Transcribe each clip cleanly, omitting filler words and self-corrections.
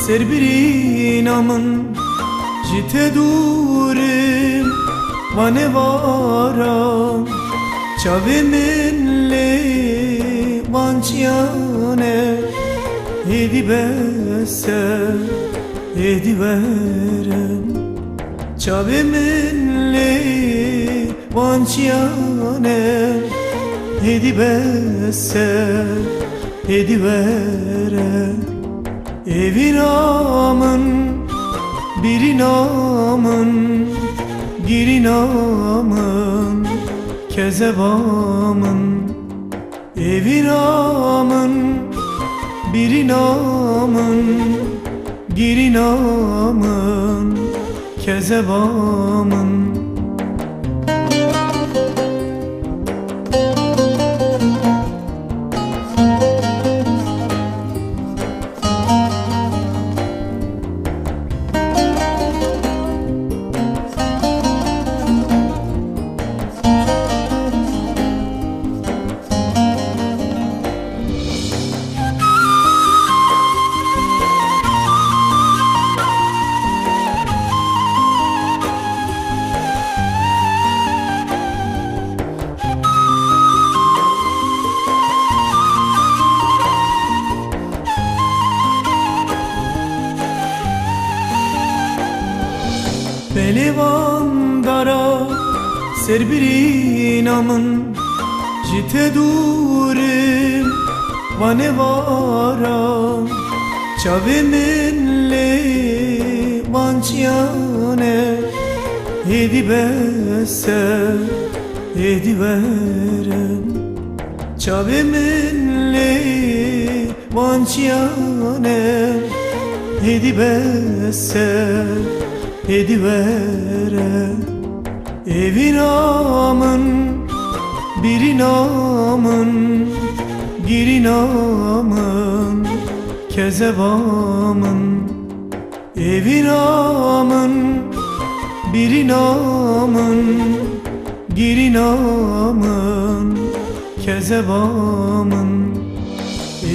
serbirinamın jite durim vane varam çave menle vançyane hedi bese hedi verem çave menle vançyane hedi bese hedi verem evinamın birinamın girinamın kezevamın evinamın birinamın girinamın kezevamın Pehlivan dara serbirinamın jite durim vane varam çave menle vançyane hedi bese hedi verem çave menle vançyane hedi bese hedi verem evinamın birinamın girinamın kezevamın evinamın birinamın girinamın kezevamın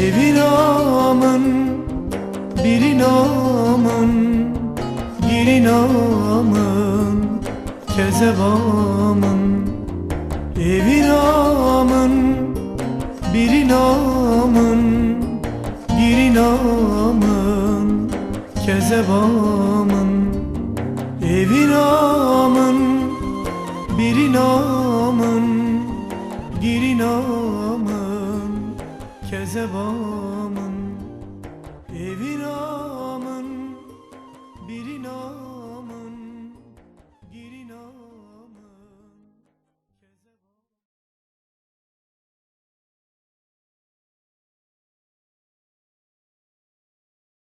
evinamın birinamın girinamın kezevamın evinamın birinamın girinamın kezevamın evinamın birinamın girinamın kezevamın evinamın